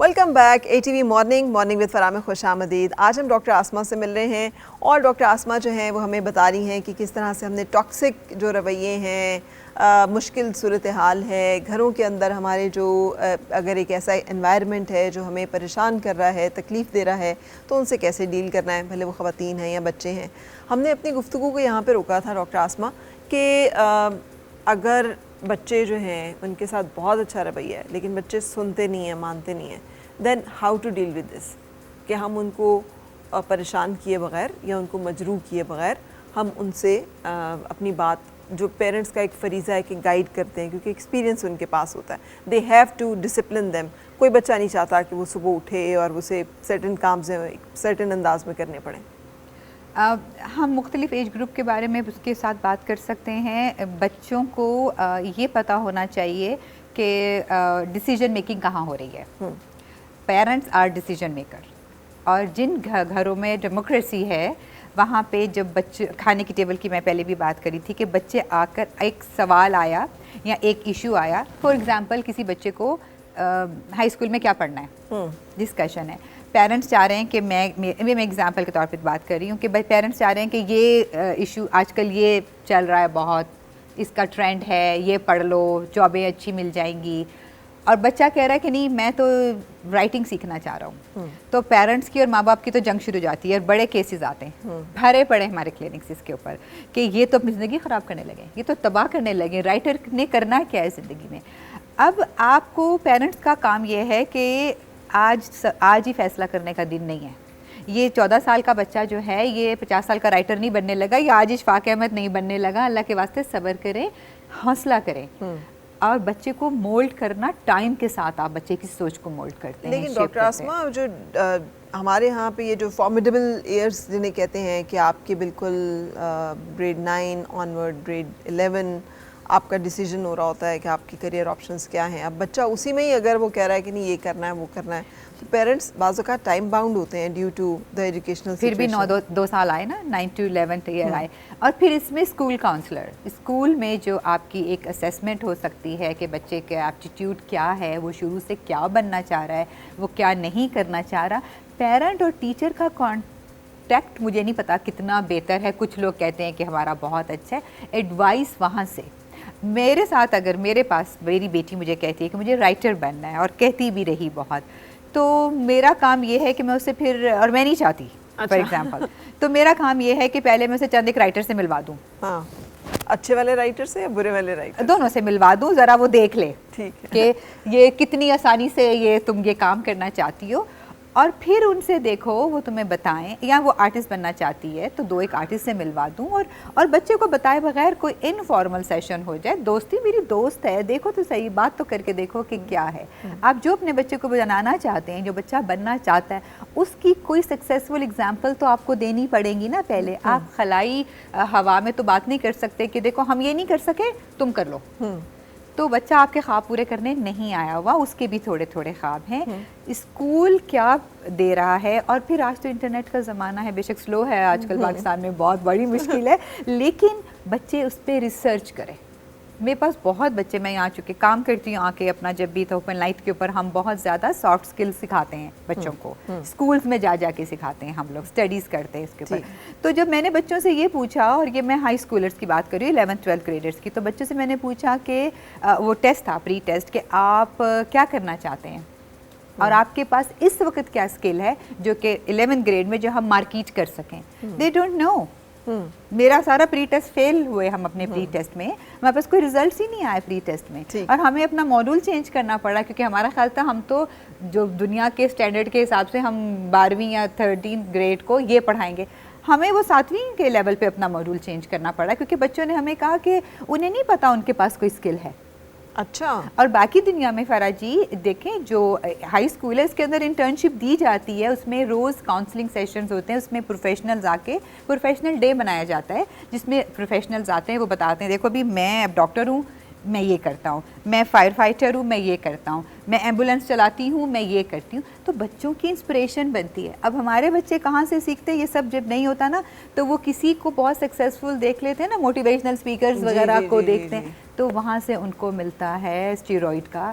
Welcome back ATV morning with from خوش آمدید. آج ہم ڈاکٹر آسما سے مل رہے ہیں اور ڈاکٹر آسما جو ہیں وہ ہمیں بتا رہی ہیں کہ کس طرح سے ہم نے ٹاکسک جو رویے ہیں، مشکل صورتحال ہے گھروں کے اندر ہمارے، جو اگر ایک ایسا انوائرمنٹ ہے جو ہمیں پریشان کر رہا ہے، تکلیف دے رہا ہے، تو ان سے کیسے ڈیل کرنا ہے، بھلے وہ خواتین ہیں یا بچے ہیں. ہم نے اپنی گفتگو کو یہاں پہ روکا تھا ڈاکٹر آسما کہ اگر بچے جو ہیں ان کے ساتھ بہت اچھا رویہ ہے لیکن بچے سنتے نہیں ہیں، مانتے نہیں ہیں، then how to deal with this, کہ ہم ان کو پریشان کیے بغیر یا ان کو مجروح کیے بغیر ہم ان سے اپنی بات، جو پیرنٹس کا ایک فریضہ ہے کہ گائیڈ کرتے ہیں کیونکہ ایکسپیرینس ان کے پاس ہوتا ہے. They have to discipline them. کوئی بچہ نہیں چاہتا کہ وہ صبح اٹھے اور اسے سرٹن کامز سرٹن انداز میں کرنے پڑیں. ہم مختلف ایج گروپ کے بارے میں اس کے ساتھ بات کر سکتے ہیں. بچوں کو یہ پتہ ہونا چاہیے کہ ڈیسیجن میکنگ کہاں ہو رہی ہے. پیرنٹس آر ڈیسیجن میکر، اور جن گھروں میں ڈیموکریسی ہے وہاں پہ جب بچے کھانے کی ٹیبل کی میں پہلے بھی بات کری تھی کہ بچے آ کر ایک سوال آیا یا ایک ایشو آیا، فار ایگزامپل کسی بچے کو ہائی اسکول میں کیا پڑھنا ہے، ڈسکشن ہے. پیرنٹس چاہ رہے ہیں کہ میں ایگزامپل کے طور پہ بات کر رہی ہوں کہ پیرنٹس چاہ رہے ہیں کہ یہ ایشو آج کل یہ چل رہا ہے، بہت اس کا ٹرینڈ ہے، یہ پڑھ لو، جابیں اچھی مل جائیں گی، اور بچہ کہہ رہا ہے کہ نہیں میں تو رائٹنگ سیکھنا چاہ رہا ہوں. تو پیرنٹس کی اور ماں باپ کی تو جنگ شروع ہو جاتی ہے اور بڑے کیسز آتے ہیں، بھرے پڑے ہمارے کلینکس اس کے اوپر کہ یہ تو اپنی زندگی خراب کرنے لگے، یہ تو تباہ کرنے لگے، رائٹر نے کرنا کیا ہے زندگی میں. اب آپ کو پیرنٹس کا کام یہ ہے کہ آج ہی فیصلہ کرنے کا دن نہیں ہے. یہ 14 سال کا بچہ جو ہے یہ 50 سال کا رائٹر نہیں بننے لگا، یا آج اشفاق احمد نہیں بننے لگا. اللہ کے واسطے صبر کریں، حوصلہ کریں، اور بچے کو مولڈ کرنا ٹائم کے ساتھ آپ بچے کی سوچ کو مولڈ کرتے ہیں. لیکن ڈاکٹر آسما، جو ہمارے ہاں پہ یہ جو فارمیڈیبل ایئرس جنہیں کہتے ہیں کہ آپ کے بالکل گریڈ 9 آنورڈ، گریڈ 11 آپ کا ڈیسیجن ہو رہا ہوتا ہے کہ آپ کی کریئر آپشنس کیا ہیں. اب بچہ اسی میں ہی اگر وہ کہہ رہا ہے کہ نہیں یہ کرنا ہے وہ کرنا ہے، تو پیرنٹس بعض اوقات ٹائم باؤنڈ ہوتے ہیں ڈیو ٹو دا ایجوکیشنل پھر بھی 9 سال آئے نا، 9 to 11 ایئر آئے. اور پھر اس میں اسکول کاؤنسلر، اسکول میں جو آپ کی ایک اسیسمنٹ ہو سکتی ہے کہ بچے کا ایپٹیٹیوڈ کیا ہے، وہ شروع سے کیا بننا چاہ رہا ہے، وہ کیا نہیں کرنا چاہ رہا. پیرنٹ اور ٹیچر کا کانٹیکٹ مجھے نہیں پتا کتنا بہتر ہے، کچھ لوگ کہتے ہیں کہ ہمارا بہت اچھا ہے. ایڈوائس وہاں سے. میرے ساتھ اگر میرے پاس میری بیٹی مجھے کہتی ہے کہ مجھے رائٹر بننا ہے، اور کہتی بھی رہی بہت، تو میرا کام یہ ہے کہ میں اسے پھر، اور میں نہیں چاہتی فار ایگزامپل، تو میرا کام یہ ہے کہ پہلے میں اسے چند ایک رائٹر سے ملوا دوں. ہاں، اچھے والے رائٹر سے یا برے والے رائٹر؟ دونوں سے ملوا دوں، ذرا وہ دیکھ لے کہ یہ کتنی آسانی سے یہ تم یہ کام کرنا چاہتی ہو. اور پھر ان سے دیکھو وہ تمہیں بتائیں، یا وہ آرٹسٹ بننا چاہتی ہے تو 2 آرٹسٹ سے ملوا دوں، اور بچے کو بتائے بغیر کوئی انفارمل سیشن ہو جائے. دوستی میری دوست ہے، دیکھو تو صحیح، بات تو کر کے دیکھو کہ کیا ہے. آپ جو اپنے بچے کو بنانا چاہتے ہیں، جو بچہ بننا چاہتا ہے، اس کی کوئی سکسیسفل اگزامپل تو آپ کو دینی پڑے گی نا پہلے. آپ خلائی ہوا میں تو بات نہیں کر سکتے کہ دیکھو ہم یہ نہیں کر سکے تم کر لو. تو بچہ آپ کے خواب پورے کرنے نہیں آیا ہوا، اس کے بھی تھوڑے تھوڑے خواب ہیں. اسکول کیا دے رہا ہے، اور پھر آج تو انٹرنیٹ کا زمانہ ہے، بے شک سلو ہے آج کل پاکستان میں، بہت بڑی مشکل ہے، لیکن بچے اس پہ ریسرچ کریں. میرے پاس بہت بچے، میں یہاں چکے کام کرتی ہوں آ کے اپنا، جب بھی تو اوپن لائٹ کے اوپر ہم بہت زیادہ سافٹ اسکل سکھاتے ہیں بچوں کو، اسکولز میں جا کے سکھاتے ہیں ہم لوگ، اسٹڈیز کرتے ہیں اس کے اوپر. تو جب میں نے بچوں سے یہ پوچھا، اور یہ میں ہائی اسکولرس کی بات کر رہی ہوں، 11th-12th گریڈرس کی، تو بچوں سے میں نے پوچھا کہ وہ ٹیسٹ تھا، پری ٹیسٹ، کہ آپ کیا کرنا چاہتے ہیں اور آپ کے پاس اس وقت کیا اسکل ہے جو کہ 11th گریڈ میں جو ہم مارکیٹ کر سکیں. They don't know. میرا سارا پری ٹیسٹ فیل ہوئے ہم اپنے پری ٹیسٹ میں، ہمارے پاس کوئی ریزلٹس ہی نہیں آئے پری ٹیسٹ میں، اور ہمیں اپنا ماڈول چینج کرنا پڑا، کیونکہ ہمارا خیال تھا ہم تو جو دنیا کے اسٹینڈرڈ کے حساب سے ہم 12ویں یا 13th گریڈ کو یہ پڑھائیں گے. ہمیں وہ 7ویں کے لیول پہ اپنا ماڈول چینج کرنا پڑا، کیونکہ بچوں نے ہمیں کہا کہ انہیں نہیں پتا ان کے پاس کوئی اسکل ہے. اچھا. اور باقی دنیا میں فرا جی دیکھیں، جو ہائی اسکول ہے اس کے اندر انٹرنشپ دی جاتی ہے، اس میں روز کاؤنسلنگ سیشنز ہوتے ہیں، اس میں پروفیشنلز آ کے پروفیشنل ڈے بنایا جاتا ہے، جس میں پروفیشنلز آتے ہیں، وہ بتاتے ہیں دیکھو ابھی میں اب ڈاکٹر ہوں، میں یہ کرتا ہوں، میں فائر فائٹر ہوں، میں یہ کرتا ہوں، میں ایمبولینس چلاتی ہوں، میں یہ کرتی ہوں. تو بچوں کی انسپریشن بنتی ہے. اب ہمارے بچے کہاں سے سیکھتے ہیں؟ یہ سب جب نہیں ہوتا نا، تو وہ کسی کو بہت سکسیزفل دیکھ لیتے ہیں نا، موٹیویشنل اسپیکرز وغیرہ کو دیکھتے ہیں، تو وہاں سے ان کو ملتا ہے اسٹیرائڈ کا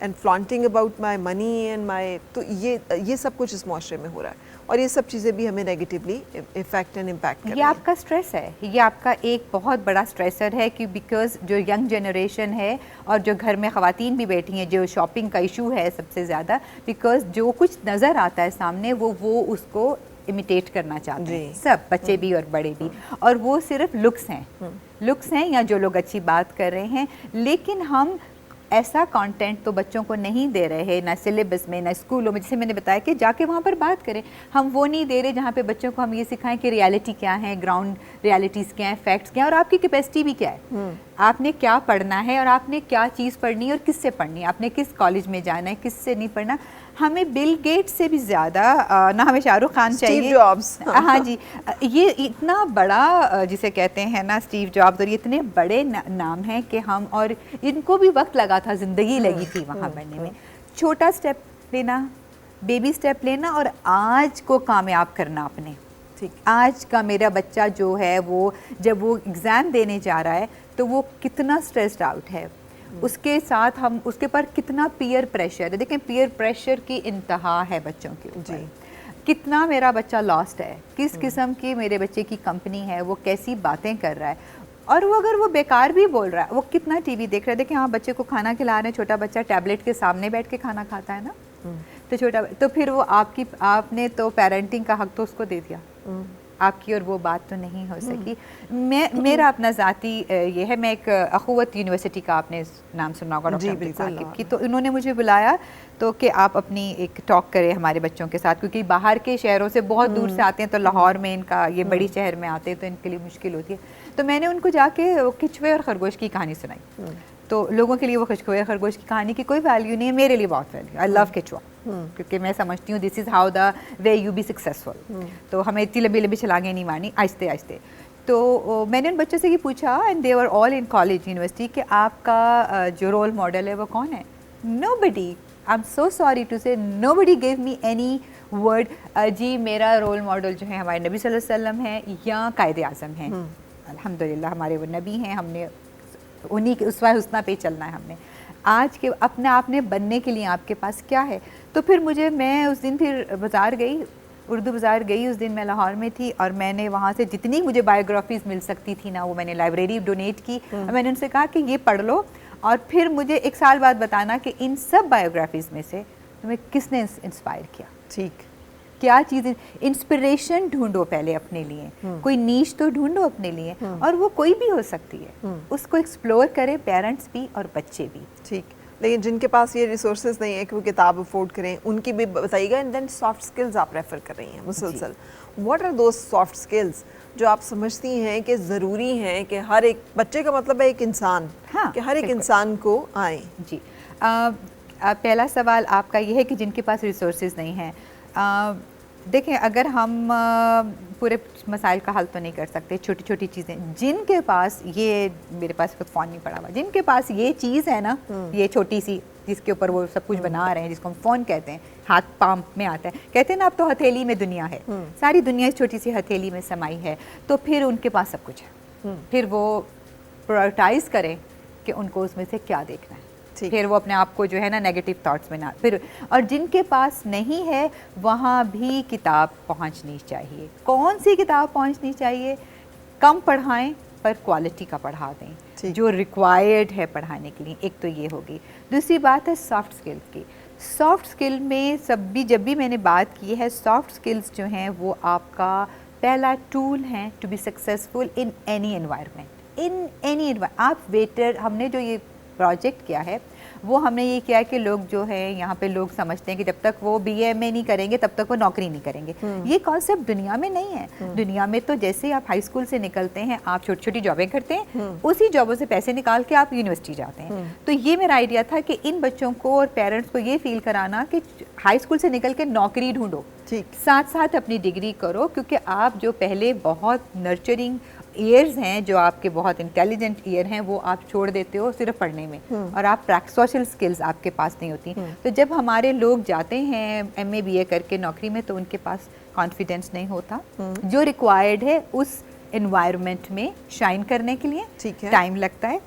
and flaunting about my money and my, تو یہ سب کچھ اس معاشرے میں ہو رہا ہے, اور یہ سب چیزیں بھی ہمیں نیگیٹیولی افیکٹ اینڈ امپیکٹ کر رہی ہیں. یہ آپ کا اسٹریس ہے, یہ آپ کا ایک بہت بڑا اسٹریسر ہے, کہ بیکاز جو ینگ جنریشن ہے اور جو گھر میں خواتین بھی بیٹھی ہیں, جو شاپنگ کا ایشو ہے سب سے زیادہ, بیکاز جو کچھ نظر آتا ہے سامنے وہ اس کو امیٹیٹ کرنا چاہتے ہیں سب, بچے بھی اور بڑے بھی, اور وہ صرف لکس ہیں یا جو لوگ اچھی بات کر رہے ہیں. لیکن ہم ایسا کانٹینٹ تو بچوں کو نہیں دے رہے, نہ سلیبس میں, نہ اسکولوں میں, جسے میں نے بتایا کہ جا کے وہاں پر بات کریں. ہم وہ نہیں دے رہے جہاں پہ بچوں کو ہم یہ سکھائیں کہ ریالٹی کیا ہے, گراؤنڈ ریالٹیز کیا ہیں, فیکٹس کیا ہیں, اور آپ کی کیپیسٹی بھی کیا ہے, آپ نے کیا پڑھنا ہے اور آپ نے کیا چیز پڑھنی ہے اور کس سے پڑھنی ہے, آپ نے کس کالج میں جانا ہے, کس سے نہیں پڑھنا. ہمیں بل گیٹس سے بھی زیادہ نہ ہمیں شاہ رخ خان چاہیے, اسٹیو جابس, ہاں جی, یہ اتنا بڑا جسے کہتے ہیں نا اسٹیو جابس, اور یہ اتنے بڑے نام ہیں کہ ہم, اور ان کو بھی وقت لگا تھا, زندگی لگی تھی وہاں بننے میں. چھوٹا اسٹیپ لینا, بیبی اسٹیپ لینا, اور آج کو کامیاب کرنا اپنے. آج کا میرا بچہ جو ہے وہ جب وہ ایگزام دینے جا رہا ہے تو وہ کتنا اسٹریسڈ آؤٹ ہے, اس کے ساتھ ہم اس کے پر کتنا پیئر پریشر ہے. دیکھیں پیئر پریشر کی انتہا ہے بچوں کے اوپر. کتنا میرا بچہ لاسٹ ہے, کس قسم کی میرے بچے کی کمپنی ہے, وہ کیسی باتیں کر رہا ہے, اور وہ اگر وہ بیکار بھی بول رہا ہے, وہ کتنا ٹی وی دیکھ رہا ہے. دیکھیں ہاں بچے کو کھانا کھلا رہے ہیں, چھوٹا بچہ ٹیبلٹ کے سامنے بیٹھ کے کھانا کھاتا ہے نا, تو پھر وہ آپ نے تو پیرنٹنگ کا حق تو اس کو دے دیا, آپ کی اور وہ بات تو نہیں ہو سکی. میرا اپنا ذاتی یہ ہے, میں ایک اخوت یونیورسٹی کا آپ نے نام سنا ہوگا ڈاکٹر عبد الثاقب کی, تو انہوں نے مجھے بلایا تو کہ آپ اپنی ایک ٹاک کریں ہمارے بچوں کے ساتھ, کیونکہ باہر کے شہروں سے بہت دور سے آتے ہیں, تو لاہور میں ان کا یہ بڑی شہر میں آتے ہیں تو ان کے لیے مشکل ہوتی ہے. تو میں نے ان کو جا کے کچھوے اور خرگوش کی کہانی سنائی. تو لوگوں کے لیے وہ کچھوے اور خرگوش کی کہانی کی کوئی ویلیو نہیں ہے, میرے لیے بہت ویلیو. آئی لو کچوا, کیونکہ میں سمجھتی ہوں this is how the way you be successful. تو ہمیں اتنی لمبی چھلانگیں نہیں مارنی, آہستہ آہستہ. تو میں نے ان بچوں سے یہ پوچھا, and they are all in college university, کہ آپ کا جو رول ماڈل ہے وہ کون ہے. Nobody, I am so sorry to say, nobody give me any word. جی میرا رول ماڈل جو ہے ہمارے نبی صلی اللہ علیہ وسلم ہے یا قائد اعظم ہیں. الحمدللہ ہمارے وہ نبی ہیں, ہم نے انہی کے اسوہ حسنہ پہ چلنا ہے. ہم نے آج کے اپنے آپ نے بننے کے لیے آپ کے پاس کیا ہے. تو پھر میں اس دن پھر بازار گئی, اردو بازار گئی, اس دن میں لاہور میں تھی, اور میں نے وہاں سے جتنی مجھے بایوگرافیز مل سکتی تھی نا, وہ میں نے لائبریری ڈونیٹ کی, اور میں نے ان سے کہا کہ یہ پڑھ لو, اور پھر مجھے 1 سال بعد بتانا کہ ان سب بایوگرافیز میں سے تمہیں کس نے انسپائر کیا. ٹھیک, کیا چیزیں, انسپریشن ڈھونڈو پہلے اپنے لیے, کوئی نیش تو ڈھونڈو اپنے لیے, اور وہ کوئی بھی ہو سکتی ہے, اس کو ایکسپلور کریں پیرنٹس بھی اور بچے بھی. ٹھیک, لیکن جن کے پاس یہ ریسورسز نہیں ہے کہ وہ کتاب افورڈ کریں, ان کی بھی بتائیے گا. اینڈ دین سافٹ اسکلز آپ ریفر کر رہی ہیں مسلسل. What are those soft skills جو آپ سمجھتی ہیں کہ ضروری ہیں کہ ہر ایک بچے, کا مطلب ہے ایک انسان, کہ ہر ایک انسان کو آئیں. جی, پہلا سوال آپ کا یہ ہے کہ جن کے پاس ریسورسز نہیں ہیں. دیکھیں اگر ہم پورے مسائل کا حل تو نہیں کر سکتے, چھوٹی چھوٹی چیزیں, جن کے پاس, یہ میرے پاس خود فون نہیں پڑا ہوا, جن کے پاس یہ چیز ہے نا, یہ چھوٹی سی جس کے اوپر وہ سب کچھ بنا رہے ہیں, جس کو ہم فون کہتے ہیں, ہاتھ پام میں آتا ہے, کہتے ہیں نا اب تو ہتھیلی میں دنیا ہے, ساری دنیا اس چھوٹی سی ہتھیلی میں سمائی ہے. تو پھر ان کے پاس سب کچھ ہے, پھر وہ پرائورٹائز کریں کہ ان کو اس میں سے کیا دیکھنا ہے. پھر وہ اپنے آپ کو جو ہے نا نیگیٹو تھاٹس میں نہ پھر, اور جن کے پاس نہیں ہے وہاں بھی کتاب پہنچنی چاہیے. کون سی کتاب پہنچنی چاہیے؟ کم پڑھائیں پر کوالٹی کا پڑھا دیں جو ریکوائرڈ ہے پڑھانے کے لیے. ایک تو یہ ہوگی. دوسری بات ہے سافٹ اسکل کی. سافٹ اسکل میں جب بھی میں نے بات کی ہے, سافٹ اسکلز جو ہیں وہ آپ کا پہلا ٹول ہیں to be successful in any environment. آپ ویٹر, ہم نے جو یہ پروجیکٹ کیا ہے وہ ہم نے یہ کیا ہے کہ لوگ جو ہیں یہاں پہ لوگ سمجھتے ہیں کہ جب تک وہ بی اے ایم اے نہیں کریں گے تب تک وہ نوکری نہیں کریں گے. یہ کانسیپٹ دنیا میں نہیں ہے. دنیا میں تو جیسے آپ ہائی اسکول سے نکلتے ہیں, آپ چھوٹی چھوٹی جابیں کرتے ہیں, اسی جابوں سے پیسے نکال کے آپ یونیورسٹی جاتے ہیں. تو یہ میرا آئیڈیا تھا کہ ان بچوں کو اور پیرنٹس کو یہ فیل کرانا کہ ہائی اسکول سے نکل کے نوکری ڈھونڈو, ساتھ ساتھ اپنی ڈگری کرو, کیونکہ آپ جو پہلے بہت نرچرنگ ایئرز ہیں, جو آپ کے بہت انٹیلیجنٹ ایئر ہیں, وہ آپ چھوڑ دیتے ہو صرف پڑھنے میں, اور آپ سوشل سکلز آپ کے پاس نہیں ہوتی. تو جب ہمارے لوگ جاتے ہیں ایم اے بی اے کر کے نوکری میں, تو ان کے پاس کانفیڈینس نہیں ہوتا جو ریکوائرڈ ہے اس انوائرمنٹ میں شائن کرنے کے لیے. ٹائم لگتا ہے.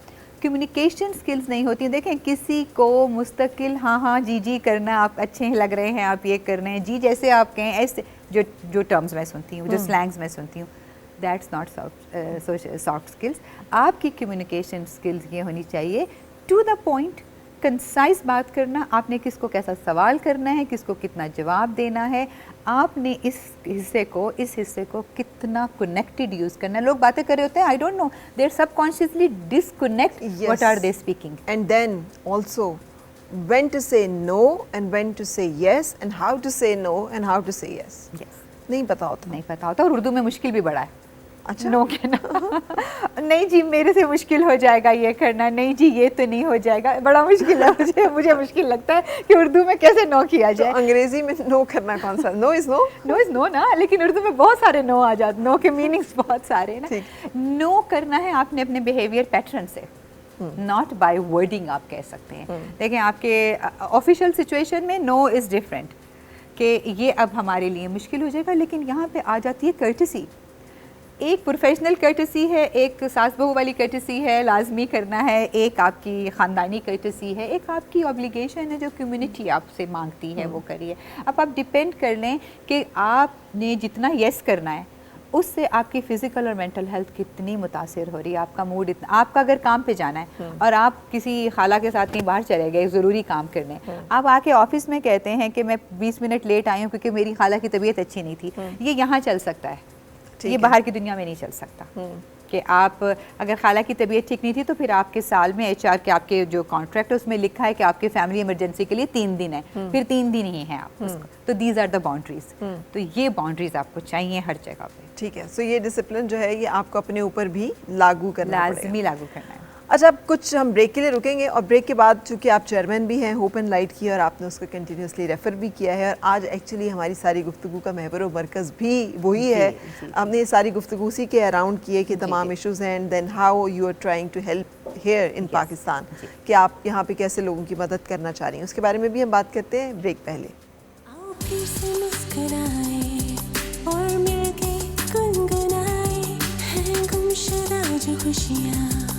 کمیونیکیشن اسکلز نہیں ہوتی ہیں. دیکھیں کسی کو مستقل ہاں ہاں جی جی کرنا, آپ اچھے لگ رہے ہیں, آپ یہ کر رہے ہیں جی جیسے آپ کہیں, ایسے جو ٹرمز میں سنتی ہوں, جو سلینگز میں سنتی ہوں, دیٹس ناٹ سافٹ اسکلز. آپ کی کمیونیکیشن اسکلز یہ ہونی چاہیے ٹو دا پوائنٹ, کنسائز بات کرنا, آپ نے کس کو کیسا سوال کرنا ہے, کس کو کتنا جواب دینا ہے, آپ نے اس حصے کو کتنا کنیکٹڈ یوز کرنا ہے. لوگ باتیں کر رہے ہوتے ہیں, I don't know, they are سب consciously disconnect what are they speaking. And then also when to say no and when to say yes and how to say no and how to say yes. نہیں پتا ہوتا, اور اردو میں مشکل بھی بڑا ہے. اچھا نو کہنا, نہیں جی میرے سے مشکل ہو جائے گا یہ کرنا, نہیں جی یہ تو نہیں ہو جائے گا, بڑا مشکل ہے. مجھے مشکل لگتا ہے کہ اردو میں کیسے نو کیا جائے. انگریزی میں نو کرنا کون سا, نو از نو, نو از نو نا, لیکن اردو میں بہت سارے نو آ جاتے, نو کے میننگس بہت سارے نا. نو کرنا ہے آپ نے اپنے بیہیویئر پیٹرن سے, ناٹ بائی ورڈنگ آپ کہہ سکتے ہیں. دیکھیں آپ کے آفیشیل سچویشن میں نو از ڈفرینٹ, کہ یہ اب ہمارے لیے مشکل ہو جائے گا, لیکن یہاں پہ آ جاتی ہے کرٹسی. ایک پروفیشنل کرٹسی ہے, ایک ساس بہو والی کرٹسی ہے, لازمی کرنا ہے, ایک آپ کی خاندانی کرٹسی ہے, ایک آپ کی اوبلیگیشن ہے جو کمیونٹی آپ سے مانگتی ہے وہ کریے. اب آپ ڈپینڈ کر لیں کہ آپ نے جتنا یس کرنا ہے اس سے آپ کی فزیکل اور مینٹل ہیلتھ کتنی متاثر ہو رہی ہے, آپ کا موڈ اتنا. آپ کا اگر کام پہ جانا ہے اور آپ کسی خالہ کے ساتھ کہیں باہر چلے گئے ضروری کام کرنے, آپ آ کے آفس میں کہتے ہیں کہ میں 20 منٹ لیٹ آئی ہوں کیونکہ میری خالہ کی طبیعت اچھی نہیں تھی, یہ یہاں چل سکتا ہے, یہ باہر کی دنیا میں نہیں چل سکتا. کہ آپ اگر خالہ کی طبیعت ٹھیک نہیں تھی تو پھر آپ کے سال میں ایچ آر کے آپ کے جو کانٹریکٹ ہے اس میں لکھا ہے کہ آپ کے فیملی ایمرجنسی کے لیے 3 دن ہے, پھر 3 دن ہی ہیں آپ اس کو. تو دیز آر دا باؤنڈریز. تو یہ باؤنڈریز آپ کو چاہیے ہر جگہ پہ. ٹھیک ہے, سو یہ ڈسپلن جو ہے یہ آپ کو اپنے اوپر بھی لاگو کرنا پڑے گا, لازمی لاگو کرنا ہے. اچھا اب کچھ ہم بریک کے لیے رکیں گے, اور بریک کے بعد چونکہ آپ چیئرمین بھی ہیں ہوپ اینڈ لائٹ کی, اور آپ نے اس کو کنٹینیوسلی ریفر بھی کیا ہے, اور آج ایکچولی ہماری ساری گفتگو کا محور و مرکز بھی وہی ہے. ہم نے یہ ساری گفتگو اسی کے اراؤنڈ کی ہے کہ تمام ایشوز ہیں, and then how you are trying to help here in Pakistan, کہ آپ یہاں پہ کیسے لوگوں کی مدد کرنا چاہ رہی ہیں. اس کے بارے میں بھی ہم بات کرتے ہیں بریک پہلے. اور مل کے گنگنائے ہیں گمشدہ جو خوشیاں.